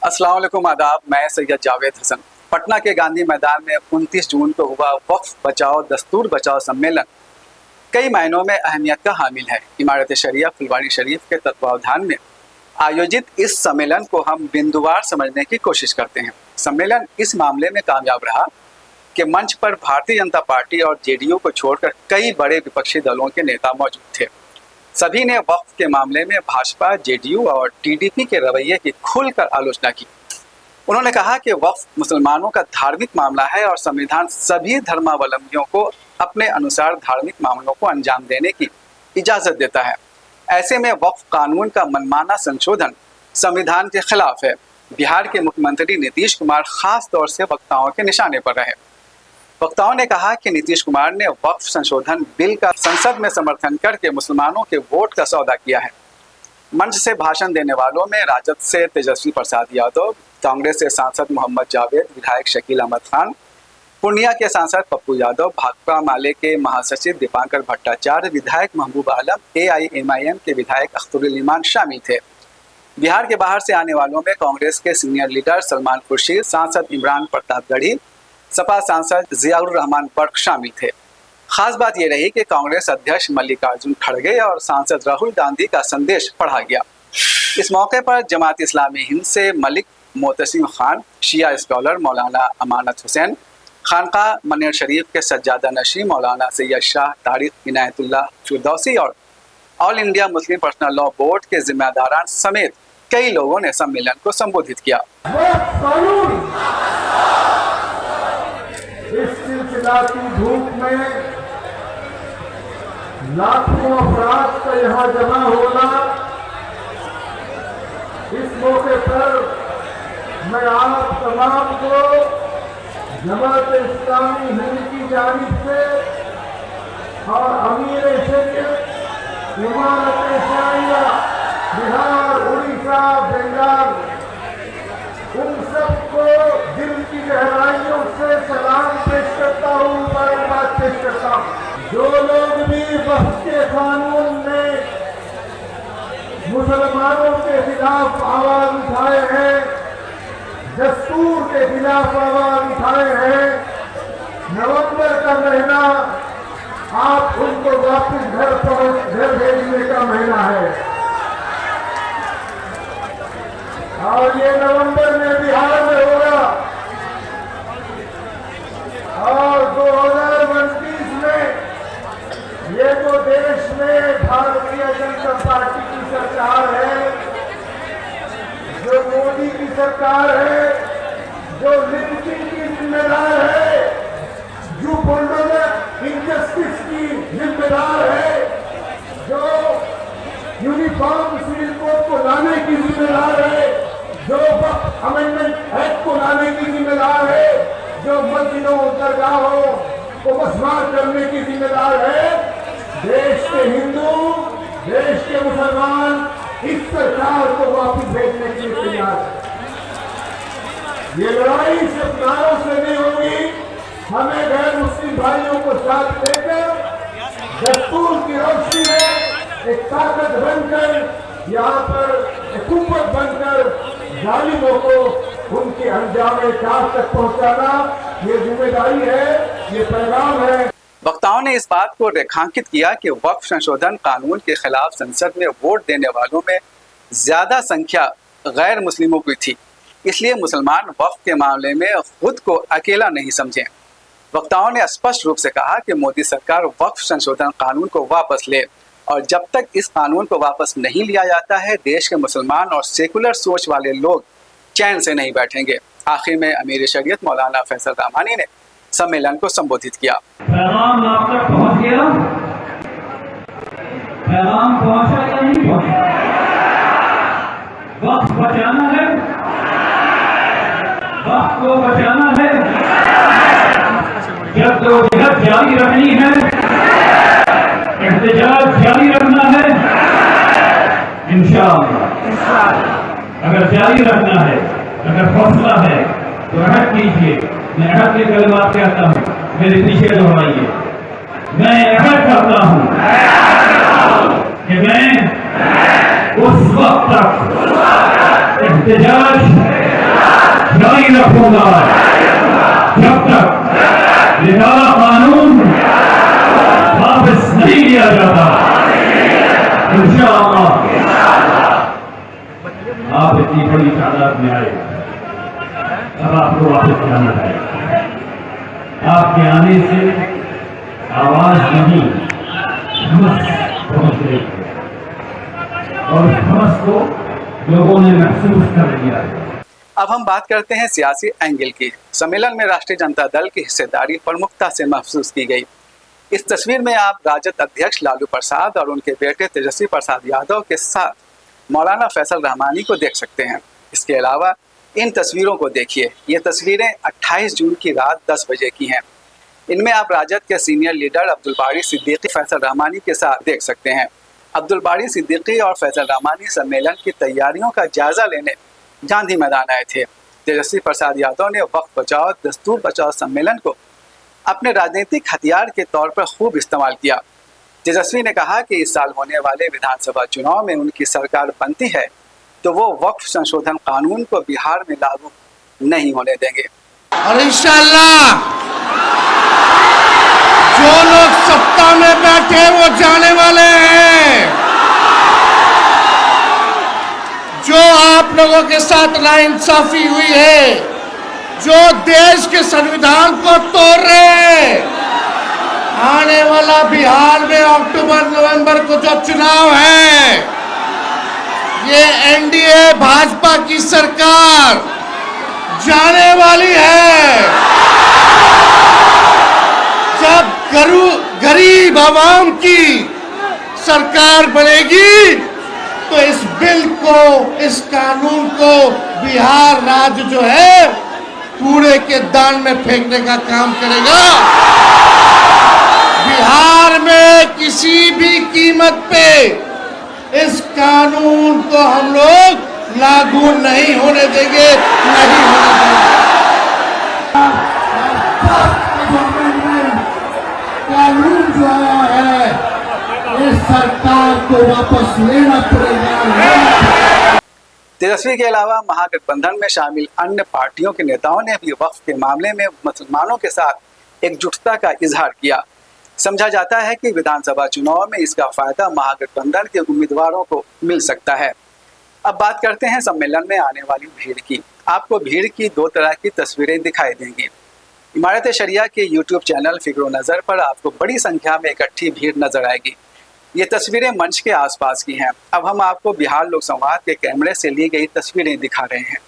अस्सलाम वालेकुम, आदाब। मैं सैयद जावेद हसन। पटना के गांधी मैदान में 29 जून को हुआ वक्फ बचाओ दस्तूर बचाओ सम्मेलन कई मायनों में अहमियत का हामिल है। इमारत शरिया फुलवारी शरीफ के तत्वावधान में आयोजित इस सम्मेलन को हम बिंदुवार समझने की कोशिश करते हैं। सम्मेलन इस मामले में कामयाब रहा कि मंच पर भारतीय जनता पार्टी और जेडीयू को छोड़कर कई बड़े विपक्षी दलों के नेता मौजूद थे। सभी ने वक्फ के मामले में भाजपा, जेडीयू और टीडीपी के रवैये की खुलकर आलोचना की। उन्होंने कहा कि वक्फ मुसलमानों का धार्मिक मामला है और संविधान सभी धर्मावलंबियों को अपने अनुसार धार्मिक मामलों को अंजाम देने की इजाज़त देता है। ऐसे में वक्फ कानून का मनमाना संशोधन संविधान के खिलाफ है। बिहार के मुख्यमंत्री नीतीश कुमार खास तौर से वक्ताओं के निशाने पर रहे। वक्ताओं ने कहा कि नीतीश कुमार ने वक्फ संशोधन बिल का संसद में समर्थन करके मुसलमानों के वोट का सौदा किया है। मंच से भाषण देने वालों में राजद से तेजस्वी प्रसाद यादव, कांग्रेस से सांसद मोहम्मद जावेद, विधायक शकील अहमद खान, पूर्णिया के सांसद पप्पू यादव, भाकपा माले के महासचिव दीपांकर भट्टाचार्य, विधायक महबूब आलम, AIMIM के विधायक अख्तरुल ईमान शामिल थे। बिहार के बाहर से आने वालों में कांग्रेस के सीनियर लीडर सलमान खुर्शीद, सांसद इमरान प्रतापगढ़ी, सपा सांसद जियाउर रहमान बर्क शामिल थे। खास बात यह रही कि कांग्रेस अध्यक्ष मल्लिकार्जुन खड़गे और सांसद राहुल गांधी का संदेश पढ़ा गया। इस मौके पर जमात इस्लामी हिंद से मलिक मोतसिम खान, शिया स्कॉलर मौलाना अमानत हुसैन, खानका मनेर शरीफ के सज्जादा नशी मौलाना सैयद शाह तारिक इनायतुल्लाह फिरदौसी और all India Muslim personal law board के जिम्मेदारान समेत कई लोगों ने सम्मेलन को संबोधित किया। इस सिलसिला की धूप में लाखों अफराद का यहाँ जमा होना, इस मौके पर मैं आप तमाम को जमात इस्लामी हिंद की जानिब से और अमीर शरीयत इमारत शरिया बिहार, उड़ीसा, बंगाल, उन सबको दिल की गहराइयों से सलाम पेश करता हूँ, मुबारकबाद पेश करता हूँ। जो लोग भी वक्फ के कानून में मुसलमानों के खिलाफ आवाज उठाए हैं, दस्तूर के खिलाफ आवाज उठाए हैं, नवंबर का महीना आप उनको वापस घर भेजने का महीना है और ये नवंबर में बिहार में होगा और 2029 में ये जो देश में भारतीय जनता पार्टी की सरकार है, जो मोदी की सरकार है, जो लिंचिंग की जिम्मेदार है, जो बुलडोजर इनजस्टिस की जिम्मेदार है, जो यूनिफॉर्म सिविल कोड को लाने की जिम्मेदार है, जो अमेंडमेंट एक्ट को लाने की जिम्मेदार है, जो मस्जिदों दरगाहों को मसमार करने की जिम्मेदार है, देश के हिंदू, देश के मुसलमान इस सरकार को वापस भेजने के लिए तैयार है। ये लड़ाई सिर्फ नारों से नहीं होगी, हमें गैर मुस्लिम भाइयों को साथ लेकर दस्तूर की रोशनी में एक ताकत बनकर यहाँ पर एक कुव्वत बनकर जालिमों को उनके अंजामे कार तक पहुंचाना, ये जिम्मेदारी है, ये पैगाम है। वक्ताओं ने इस बात को रेखांकित किया कि वक्फ संशोधन कानून के खिलाफ संसद में वोट देने वालों में ज्यादा संख्या गैर मुस्लिमों की थी, इसलिए मुसलमान वक्फ के मामले में खुद को अकेला नहीं समझें। वक्ताओं ने स्पष्ट रूप से कहा कि मोदी सरकार वक्फ संशोधन कानून को वापस ले और जब तक इस कानून को वापस नहीं लिया जाता है, देश के मुसलमान और सेकुलर सोच वाले लोग चैन से नहीं बैठेंगे। आखिर में अमीर शरीयत मौलाना फैसल रहमानी ने सम्मेलन को संबोधित किया। पैगाम आप तक पहुंच गया? पैगाम पहुंचा या नहीं पहुंचा? वक्त बचाना है, वक्त को बचाना है, जद्दोजहद जारी रखनी है, एहतजाज जारी रखना है इंशाअल्लाह। अगर जारी रखना है, अगर हौसला है तो अहद कीजिए। मैं अहद के कलमात कहता हूँ, मेरे पीछे दोहराइए। मैं अहद करता हूँ कि मैं उस वक्त तक एहतजाज जारी रखूंगा जब तक ये काला कानून वापस नहीं लिया जाता। इंशाअल्लाह आप इतनी बड़ी तादाद में आए, अब आपको वापस जाना है। आपके आने से आवाज नहीं हमस पहुंच रही है और हमस को लोगों ने महसूस कर लिया है। अब हम बात करते हैं सियासी एंगल की। सम्मेलन में राष्ट्रीय जनता दल की हिस्सेदारी प्रमुखता से महसूस की गई। इस तस्वीर में आप राजद अध्यक्ष लालू प्रसाद और उनके बेटे तेजस्वी प्रसाद यादव के साथ मौलाना फैसल रहमानी को देख सकते हैं। इसके अलावा इन तस्वीरों को देखिए। ये तस्वीरें 28 जून की रात 10 बजे की हैं। इनमें आप राजद के सीनियर लीडर अब्दुल बारी सिद्दीकी फैसल रहमानी के साथ देख सकते हैं। अब्दुल बारी सिद्दीकी और फैसल रहमानी सम्मेलन की तैयारियों का जायजा लेने गांधी मैदान आए थे। तेजस्वी प्रसाद यादव ने वक्फ बचाओ दस्तूर बचाओ सम्मेलन को अपने राजनीतिक हथियार के तौर पर खूब इस्तेमाल किया। तेजस्वी ने कहा कि इस साल होने वाले विधानसभा चुनाव में उनकी सरकार बनती है तो वो वक्फ संशोधन कानून को बिहार में लागू नहीं होने देंगे। और इंशाअल्लाह जो लोग सत्ता में बैठे वो जाने वाले हैं। जो आप लोगों के साथ नाइंसाफी हुई है, जो देश के संविधान को तोड़ रहे हैं, आने वाला बिहार में अक्टूबर नवंबर को जो चुनाव है, ये एनडीए भाजपा की सरकार जाने वाली है। जब गरीब आवाम की सरकार बनेगी तो इस बिल को, इस कानून को बिहार राज्य जो है कूड़े के दान में फेंकने का काम करेगा। बिहार में किसी भी कीमत पे इस कानून को हम लोग लागू नहीं होने देंगे, नहीं होने देंगे। कानून जो आया है इस सरकार को वापस लेना पड़ेगा। तेजस्वी के अलावा महागठबंधन में शामिल अन्य पार्टियों के नेताओं ने भी वक्फ के मामले में मुसलमानों के साथ एकजुटता का इजहार किया। समझा जाता है कि विधानसभा चुनाव में इसका फायदा महागठबंधन के उम्मीदवारों को मिल सकता है। अब बात करते हैं सम्मेलन में आने वाली भीड़ की। आपको भीड़ की दो तरह की तस्वीरें दिखाई देंगी। इमारत शरिया के यूट्यूब चैनल फिक्रो नज़र पर आपको बड़ी संख्या में इकट्ठी भीड़ नजर आएगी। ये तस्वीरें मंच के आसपास की हैं। अब हम आपको बिहार लोक संवाद के कैमरे से ली गई तस्वीरें दिखा रहे हैं।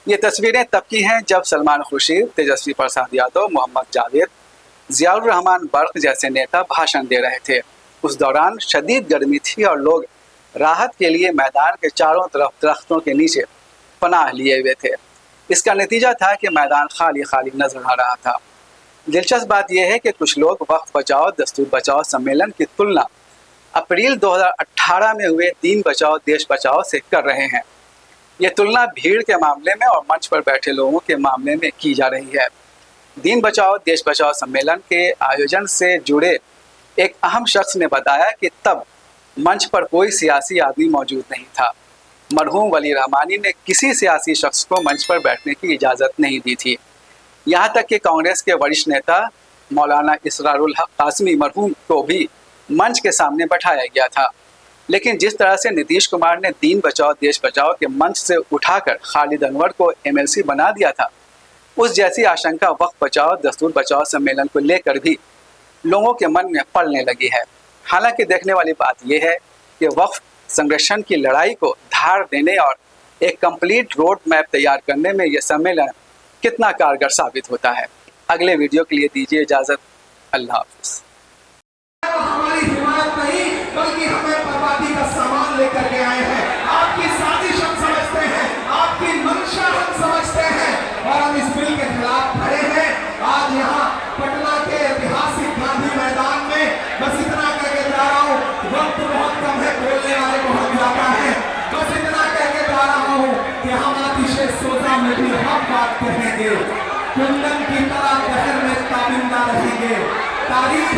ये तस्वीरें तब की हैं जब सलमान खुर्शीद, तेजस्वी प्रसाद यादव, मोहम्मद जावेद, जियाउर रहमान बर्क जैसे नेता भाषण दे रहे थे। उस दौरान शदीद गर्मी थी और लोग राहत के लिए मैदान के चारों तरफ दरख्तों के नीचे पनाह लिए हुए थे। इसका नतीजा था कि मैदान खाली खाली नजर आ रहा था। दिलचस्प बात यह है कि कुछ लोग वक्फ बचाओ दस्तूर बचाओ सम्मेलन की तुलना अप्रैल 2018 में हुए दीन बचाओ देश बचाओ से कर रहे हैं। ये तुलना भीड़ के मामले में और मंच पर बैठे लोगों के मामले में की जा रही है। दीन बचाओ देश बचाओ सम्मेलन के आयोजन से जुड़े एक अहम शख्स ने बताया कि तब मंच पर कोई सियासी आदमी मौजूद नहीं था। मरहूम वली रहमानी ने किसी सियासी शख्स को मंच पर बैठने की इजाज़त नहीं दी थी। यहाँ तक कि कांग्रेस के वरिष्ठ नेता मौलाना इसरारुल हक कासमी मरहूम को भी मंच के सामने बैठाया गया था। लेकिन जिस तरह से नीतीश कुमार ने दीन बचाओ देश बचाओ के मंच से उठाकर खालिद अनवर को एमएलसी बना दिया था, उस जैसी आशंका वक्फ बचाओ दस्तूर बचाओ सम्मेलन को लेकर भी लोगों के मन में पलने लगी है। हालांकि देखने वाली बात यह है कि वक्फ संरक्षण की लड़ाई को धार देने और एक कंप्लीट रोड मैप तैयार करने में यह सम्मेलन कितना कारगर साबित होता है। अगले वीडियो के लिए दीजिए इजाज़त। अल्लाह हाफ़िज़। हमारी हिमायत नहीं बल्कि हमें बर्बादी का सामान लेकर के आए हैं। आपकी साजिश हम समझते हैं, आपकी मंशा हम समझते हैं और हम इस बिल के खिलाफ खड़े हैं। आज यहाँ पटना के ऐतिहासिक गांधी मैदान में बस इतना कहकर जा रहा हूँ, वक्त बहुत कम है, बोलने वाले बहुत ज्यादा है। बस इतना कहकर जा रहा हूँ कि हम आतिशे सोजा में भी हम बात कहेंगे, कुंदन की तरह कहर में ताबिंदा रहेंगे। तारीख